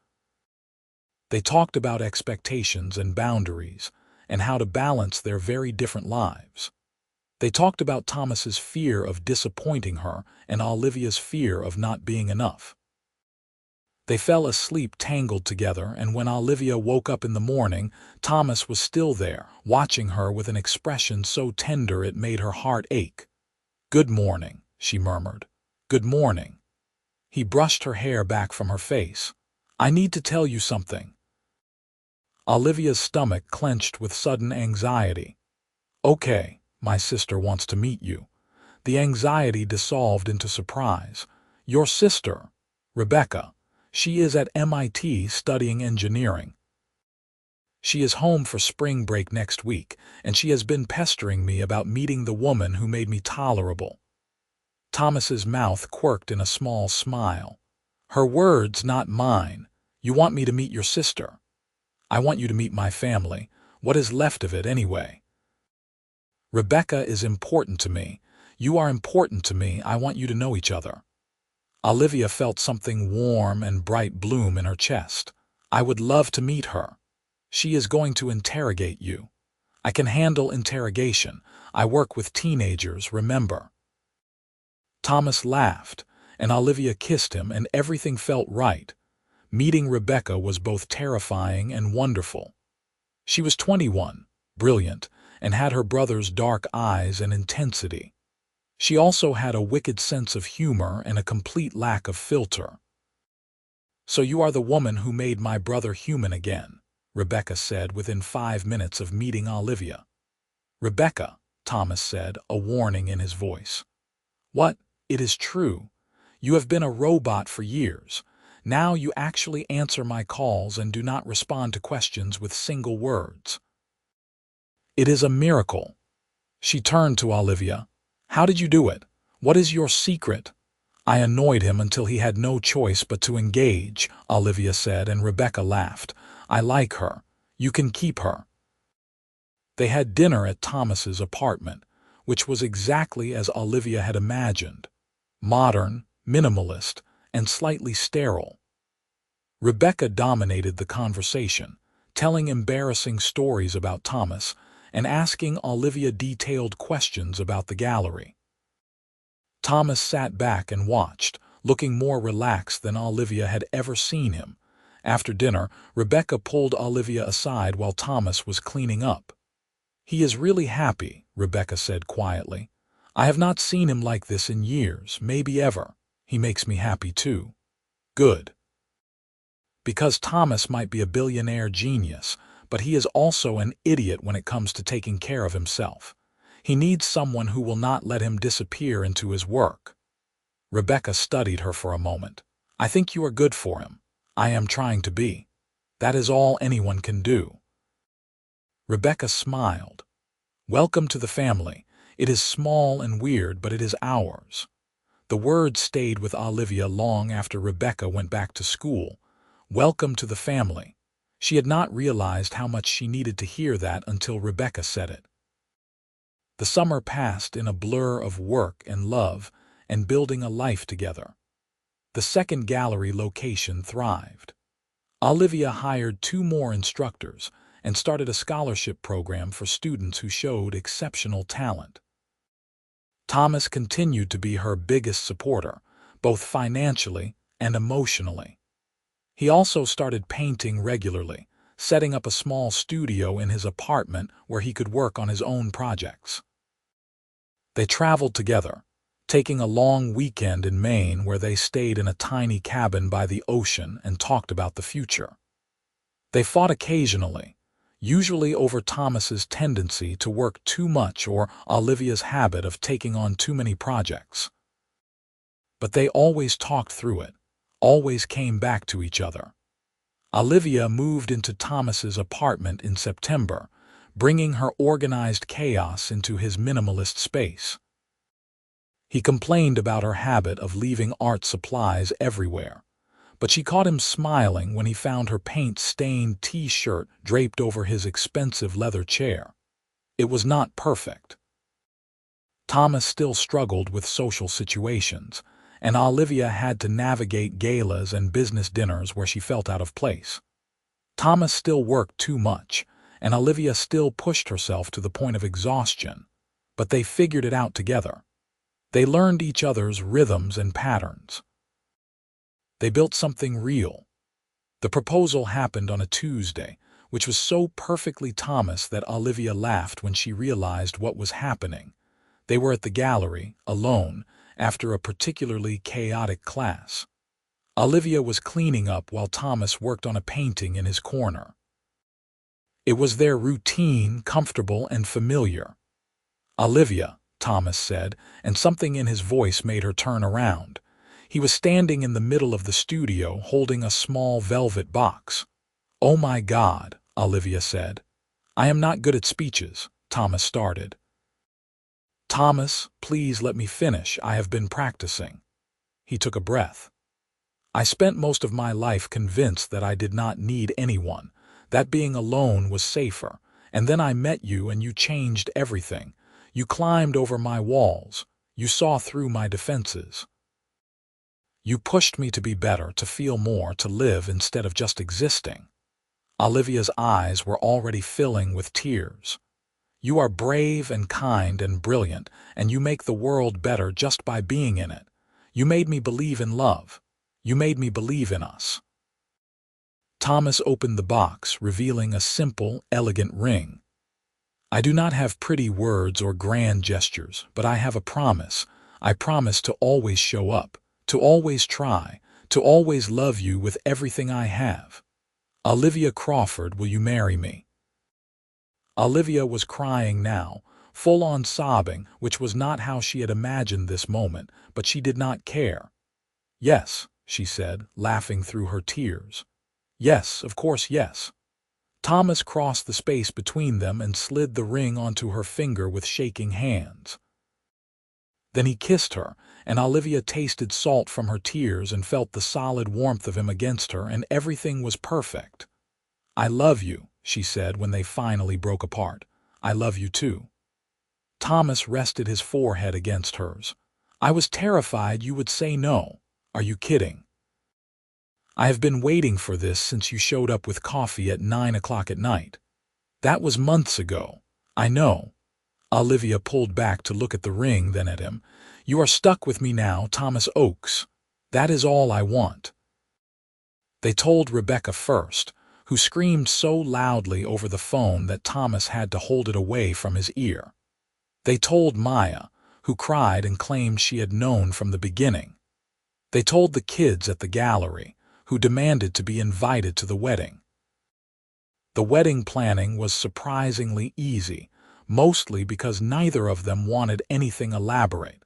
They talked about expectations and boundaries, and how to balance their very different lives. They talked about Thomas's fear of disappointing her and Olivia's fear of not being enough. They fell asleep tangled together, and when Olivia woke up in the morning, Thomas was still there, watching her with an expression so tender it made her heart ache. "Good morning," she murmured. "Good morning." He brushed her hair back from her face. "I need to tell you something." Olivia's stomach clenched with sudden anxiety. "Okay, my sister wants to meet you." The anxiety dissolved into surprise. "Your sister, Rebecca. She is at MIT studying engineering. She is home for spring break next week, and she has been pestering me about meeting the woman who made me tolerable." Thomas's mouth quirked in a small smile. "Her words, not mine. You want me to meet your sister. I want you to meet my family. What is left of it, anyway? Rebecca is important to me. You are important to me. I want you to know each other." Olivia felt something warm and bright bloom in her chest. "I would love to meet her. She is going to interrogate you. I can handle interrogation. I work with teenagers, remember." Thomas laughed, and Olivia kissed him, and everything felt right. Meeting Rebecca was both terrifying and wonderful. She was 21, brilliant, and had her brother's dark eyes and intensity. She also had a wicked sense of humor and a complete lack of filter. "So you are the woman who made my brother human again," Rebecca said within 5 minutes of meeting Olivia. "Rebecca," Thomas said, a warning in his voice. "What? It is true. You have been a robot for years. Now you actually answer my calls and do not respond to questions with single words. It is a miracle." She turned to Olivia. "How did you do it? What is your secret?" "I annoyed him until he had no choice but to engage," Olivia said, and Rebecca laughed. "I like her. You can keep her." They had dinner at Thomas's apartment, which was exactly as Olivia had imagined. Modern, minimalist, and slightly sterile. Rebecca dominated the conversation, telling embarrassing stories about Thomas and asking Olivia detailed questions about the gallery. Thomas sat back and watched, looking more relaxed than Olivia had ever seen him. After dinner, Rebecca pulled Olivia aside while Thomas was cleaning up. "He is really happy," Rebecca said quietly. "I have not seen him like this in years, maybe ever. He makes me happy too." "Good." Because Thomas might be a billionaire genius, but he is also an idiot when it comes to taking care of himself. He needs someone who will not let him disappear into his work. Rebecca studied her for a moment. "I think you are good for him. I am trying to be. That is all anyone can do." Rebecca smiled. "Welcome to the family. It is small and weird, but it is ours." The word stayed with Olivia long after Rebecca went back to school. Welcome to the family. She had not realized how much she needed to hear that until Rebecca said it. The summer passed in a blur of work and love and building a life together. The second gallery location thrived. Olivia hired 2 more instructors and started a scholarship program for students who showed exceptional talent. Thomas continued to be her biggest supporter, both financially and emotionally. He also started painting regularly, setting up a small studio in his apartment where he could work on his own projects. They traveled together, taking a long weekend in Maine where they stayed in a tiny cabin by the ocean and talked about the future. They fought occasionally, usually over Thomas's tendency to work too much or Olivia's habit of taking on too many projects. But they always talked through it, always came back to each other. Olivia moved into Thomas's apartment in September, bringing her organized chaos into his minimalist space. He complained about her habit of leaving art supplies everywhere, but she caught him smiling when he found her paint-stained T-shirt draped over his expensive leather chair. It was not perfect. Thomas still struggled with social situations, and Olivia had to navigate galas and business dinners where she felt out of place. Thomas still worked too much, and Olivia still pushed herself to the point of exhaustion, but they figured it out together. They learned each other's rhythms and patterns. They built something real. The proposal happened on a Tuesday, which was so perfectly Thomas that Olivia laughed when she realized what was happening. They were at the gallery, alone, after a particularly chaotic class. Olivia was cleaning up while Thomas worked on a painting in his corner. It was their routine, comfortable, and familiar. "Olivia," Thomas said, and something in his voice made her turn around. He was standing in the middle of the studio, holding a small velvet box. "Oh my God," Olivia said. "I am not good at speeches," Thomas started. "Thomas, please let me finish. I have been practicing." He took a breath. "I spent most of my life convinced that I did not need anyone, that being alone was safer, and then I met you and you changed everything. You climbed over my walls. You saw through my defenses. You pushed me to be better, to feel more, to live instead of just existing." Olivia's eyes were already filling with tears. "You are brave and kind and brilliant, and you make the world better just by being in it. You made me believe in love. You made me believe in us." Thomas opened the box, revealing a simple, elegant ring. "I do not have pretty words or grand gestures, but I have a promise. I promise to always show up, to always try, to always love you with everything I have. Olivia Crawford, will you marry me?" Olivia was crying now, full-on sobbing, which was not how she had imagined this moment, but she did not care. "Yes," she said, laughing through her tears. "Yes, of course, yes." Thomas crossed the space between them and slid the ring onto her finger with shaking hands. Then he kissed her, and Olivia tasted salt from her tears and felt the solid warmth of him against her, and everything was perfect. "I love you," she said when they finally broke apart. "I love you too." Thomas rested his forehead against hers. "I was terrified you would say no. Are you kidding? I have been waiting for this since you showed up with coffee at 9 o'clock at night. That was months ago. I know." Olivia pulled back to look at the ring, then at him. "You are stuck with me now, Thomas Oakes. That is all I want." They told Rebecca first, who screamed so loudly over the phone that Thomas had to hold it away from his ear. They told Maya, who cried and claimed she had known from the beginning. They told the kids at the gallery, who demanded to be invited to the wedding. The wedding planning was surprisingly easy, mostly because neither of them wanted anything elaborate.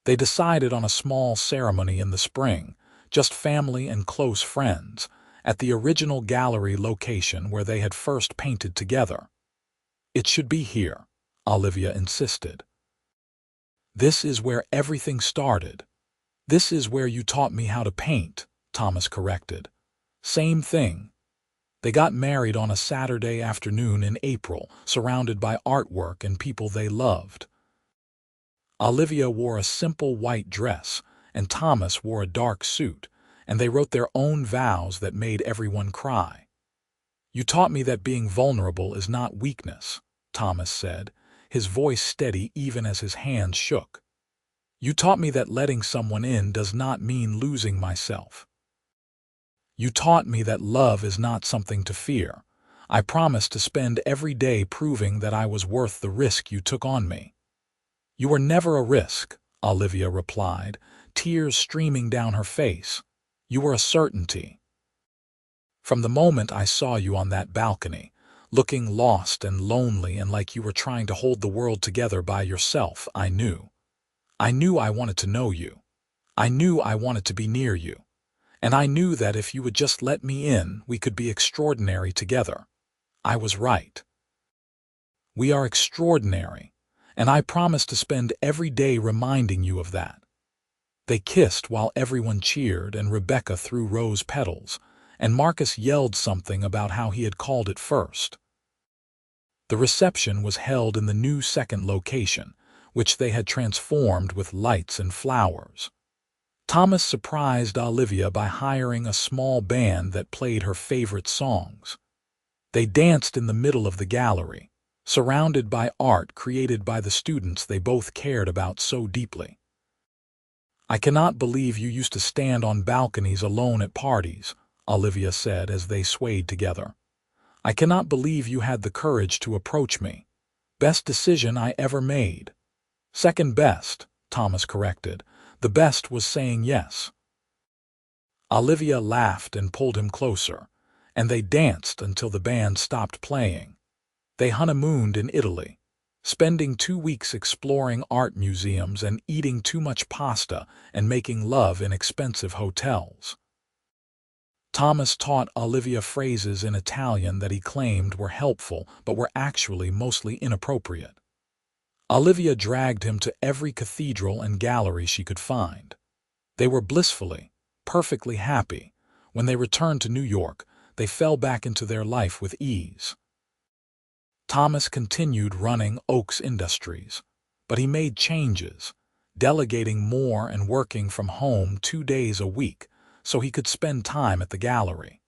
They decided on a small ceremony in the spring, just family and close friends, at the original gallery location where they had first painted together. "It should be here," Olivia insisted. "This is where everything started. This is where you taught me how to paint," Thomas corrected. "Same thing." They got married on a Saturday afternoon in April, surrounded by artwork and people they loved. Olivia wore a simple white dress, and Thomas wore a dark suit, and they wrote their own vows that made everyone cry. "You taught me that being vulnerable is not weakness," Thomas said, his voice steady even as his hands shook. "You taught me that letting someone in does not mean losing myself. You taught me that love is not something to fear. I promised to spend every day proving that I was worth the risk you took on me." "You were never a risk," Olivia replied, tears streaming down her face. "You were a certainty. From the moment I saw you on that balcony, looking lost and lonely and like you were trying to hold the world together by yourself, I knew. I knew I wanted to know you. I knew I wanted to be near you. And I knew that if you would just let me in, we could be extraordinary together. I was right. We are extraordinary, and I promise to spend every day reminding you of that." They kissed while everyone cheered, and Rebecca threw rose petals, and Marcus yelled something about how he had called it first. The reception was held in the new second location, which they had transformed with lights and flowers. Thomas surprised Olivia by hiring a small band that played her favorite songs. They danced in the middle of the gallery, surrounded by art created by the students they both cared about so deeply. "I cannot believe you used to stand on balconies alone at parties," Olivia said as they swayed together. "I cannot believe you had the courage to approach me. Best decision I ever made." "Second best," Thomas corrected. "The best was saying yes." Olivia laughed and pulled him closer, and they danced until the band stopped playing. They honeymooned in Italy, spending 2 weeks exploring art museums and eating too much pasta and making love in expensive hotels. Thomas taught Olivia phrases in Italian that he claimed were helpful but were actually mostly inappropriate. Olivia dragged him to every cathedral and gallery she could find. They were blissfully, perfectly happy. When they returned to New York, they fell back into their life with ease. Thomas continued running Oaks Industries, but he made changes, delegating more and working from home 2 days a week so he could spend time at the gallery.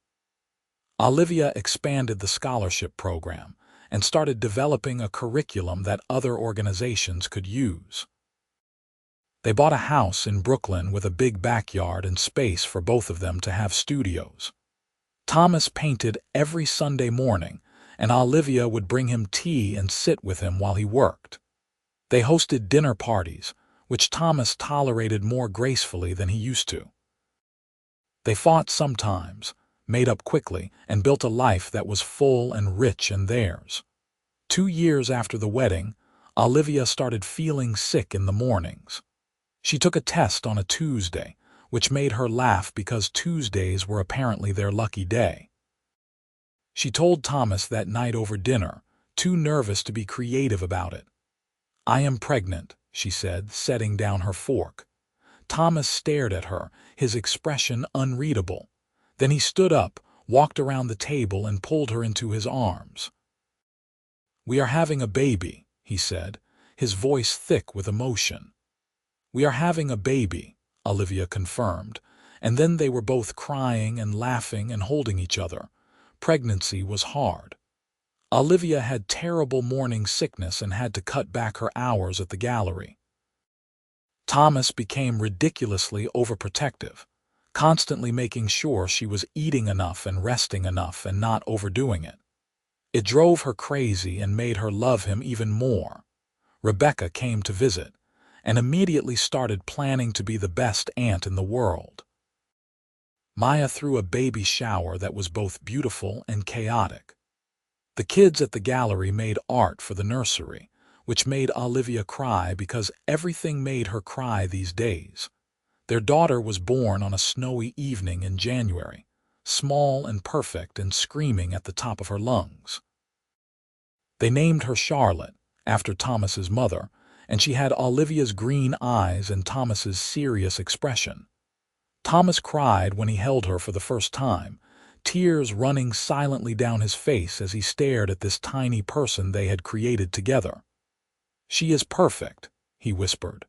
Olivia expanded the scholarship program and started developing a curriculum that other organizations could use. They bought a house in Brooklyn with a big backyard and space for both of them to have studios. Thomas painted every Sunday morning, and Olivia would bring him tea and sit with him while he worked. They hosted dinner parties, which Thomas tolerated more gracefully than he used to. They fought sometimes, made up quickly, and built a life that was full and rich and theirs. 2 years after the wedding, Olivia started feeling sick in the mornings. She took a test on a Tuesday, which made her laugh because Tuesdays were apparently their lucky day. She told Thomas that night over dinner, too nervous to be creative about it. "I am pregnant," she said, setting down her fork. Thomas stared at her, his expression unreadable. Then he stood up, walked around the table, and pulled her into his arms. "We are having a baby," he said, his voice thick with emotion. "We are having a baby," Olivia confirmed, and then they were both crying and laughing and holding each other. Pregnancy was hard. Olivia had terrible morning sickness and had to cut back her hours at the gallery. Thomas became ridiculously overprotective, constantly making sure she was eating enough and resting enough and not overdoing it. It drove her crazy and made her love him even more. Rebecca came to visit, and immediately started planning to be the best aunt in the world. Maya threw a baby shower that was both beautiful and chaotic. The kids at the gallery made art for the nursery, which made Olivia cry because everything made her cry these days. Their daughter was born on a snowy evening in January, small and perfect and screaming at the top of her lungs. They named her Charlotte, after Thomas's mother, and she had Olivia's green eyes and Thomas's serious expression. Thomas cried when he held her for the first time, tears running silently down his face as he stared at this tiny person they had created together. "She is perfect," he whispered.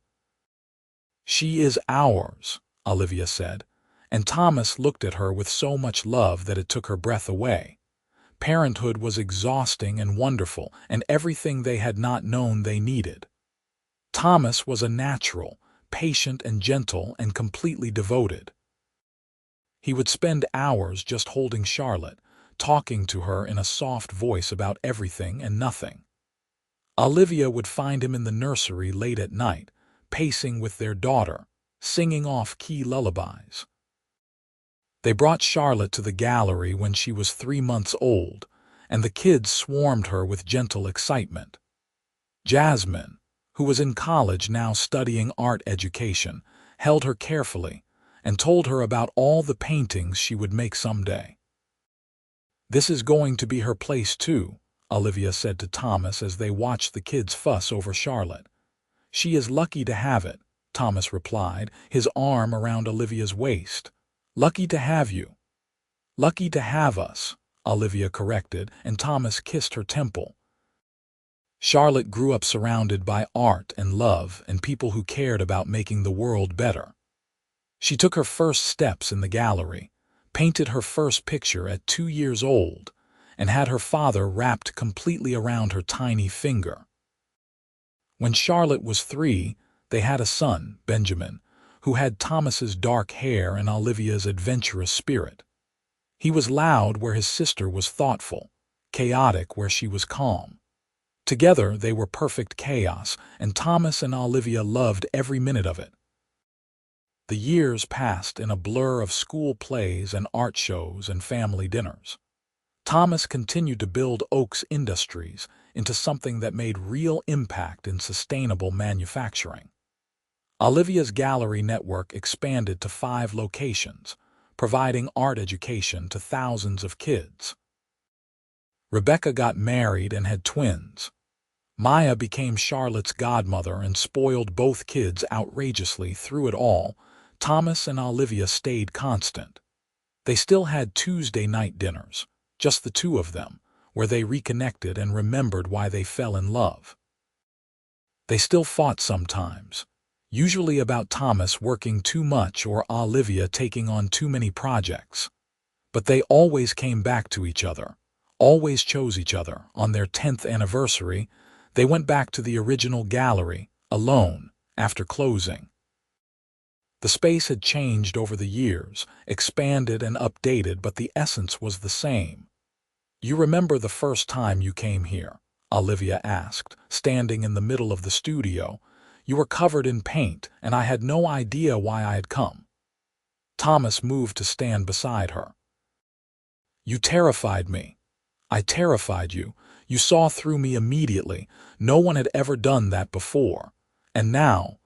"She is ours," Olivia said, and Thomas looked at her with so much love that it took her breath away. Parenthood was exhausting and wonderful, and everything they had not known they needed. Thomas was a natural, patient and gentle and completely devoted. He would spend hours just holding Charlotte, talking to her in a soft voice about everything and nothing. Olivia would find him in the nursery late at night, pacing with their daughter, singing off-key lullabies. They brought Charlotte to the gallery when she was 3 months old, and the kids swarmed her with gentle excitement. Jasmine, who was in college now studying art education, held her carefully and told her about all the paintings she would make someday. "This is going to be her place too," Olivia said to Thomas as they watched the kids fuss over Charlotte. "She is lucky to have it," Thomas replied, his arm around Olivia's waist. "Lucky to have you." "Lucky to have us," Olivia corrected, and Thomas kissed her temple. Charlotte grew up surrounded by art and love and people who cared about making the world better. She took her first steps in the gallery, painted her first picture at 2 years old, and had her father wrapped completely around her tiny finger. When Charlotte was 3, they had a son, Benjamin, who had Thomas's dark hair and Olivia's adventurous spirit. He was loud where his sister was thoughtful, chaotic where she was calm. Together they were perfect chaos, and Thomas and Olivia loved every minute of it. The years passed in a blur of school plays and art shows and family dinners. Thomas continued to build Oak's Industries into something that made real impact in sustainable manufacturing. Olivia's gallery network expanded to 5 locations, providing art education to thousands of kids. Rebecca got married and had twins. Maya became Charlotte's godmother and spoiled both kids outrageously. Through it all, Thomas and Olivia stayed constant. They still had Tuesday night dinners, just the two of them, where they reconnected and remembered why they fell in love. They still fought sometimes, usually about Thomas working too much or Olivia taking on too many projects. But they always came back to each other, always chose each other. On their 10th anniversary, they went back to the original gallery, alone, after closing. The space had changed over the years, expanded and updated, but the essence was the same. "You remember the first time you came here?" Olivia asked, standing in the middle of the studio. "You were covered in paint, and I had no idea why I had come." Thomas moved to stand beside her. "You terrified me. I terrified you. You saw through me immediately. No one had ever done that before. And now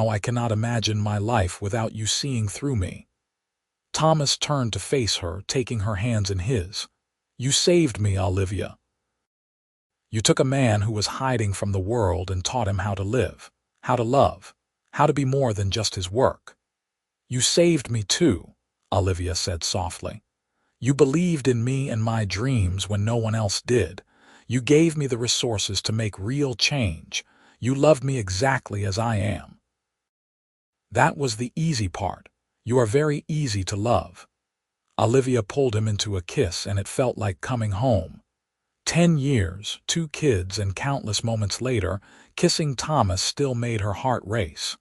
I cannot imagine my life without you seeing through me." Thomas turned to face her, taking her hands in his. "You saved me, Olivia. You took a man who was hiding from the world and taught him how to live, how to love, how to be more than just his work." "You saved me too," Olivia said softly. "You believed in me and my dreams when no one else did. You gave me the resources to make real change. You loved me exactly as I am." "That was the easy part. You are very easy to love." Olivia pulled him into a kiss, and it felt like coming home. 10 years, 2 kids, and countless moments later, kissing Thomas still made her heart race.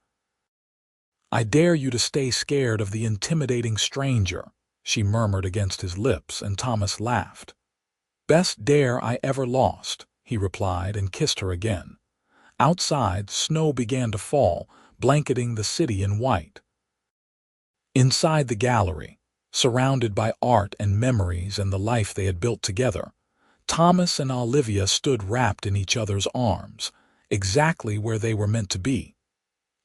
"I dare you to stay scared of the intimidating stranger," she murmured against his lips, and Thomas laughed. "Best dare I ever lost," he replied, and kissed her again. Outside, snow began to fall, blanketing the city in white. Inside the gallery, surrounded by art and memories and the life they had built together, Thomas and Olivia stood wrapped in each other's arms, exactly where they were meant to be.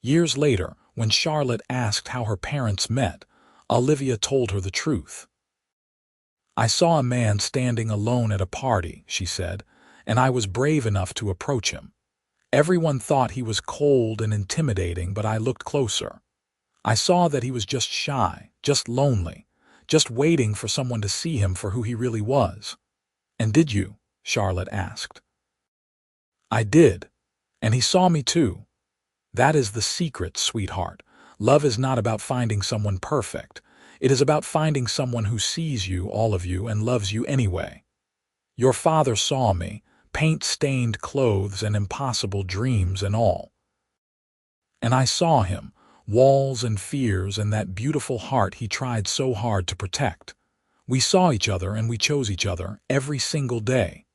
Years later, when Charlotte asked how her parents met, Olivia told her the truth. "I saw a man standing alone at a party," she said, "and I was brave enough to approach him. Everyone thought he was cold and intimidating, but I looked closer. I saw that he was just shy, just lonely, just waiting for someone to see him for who he really was." "And did you?" Charlotte asked. "I did, and he saw me too. That is the secret, sweetheart. Love is not about finding someone perfect. It is about finding someone who sees you, all of you, and loves you anyway. Your father saw me, paint-stained clothes and impossible dreams and all. And I saw him, walls and fears and that beautiful heart he tried so hard to protect. We saw each other and we chose each other every single day."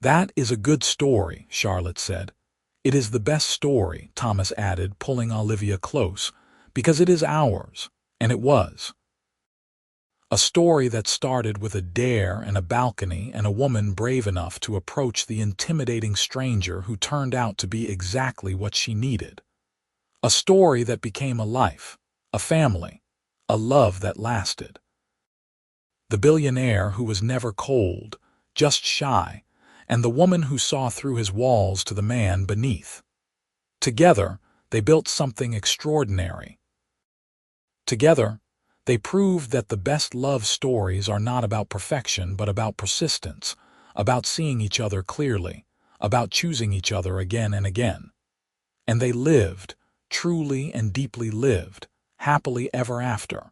"That is a good story," Charlotte said. "It is the best story," Thomas added, pulling Olivia close, "because it is ours." And it was. A story that started with a dare and a balcony and a woman brave enough to approach the intimidating stranger who turned out to be exactly what she needed. A story that became a life, a family, a love that lasted. The billionaire who was never cold, just shy, and the woman who saw through his walls to the man beneath. Together, they built something extraordinary. Together, they proved that the best love stories are not about perfection but about persistence, about seeing each other clearly, about choosing each other again and again. And they lived, truly and deeply lived, happily ever after.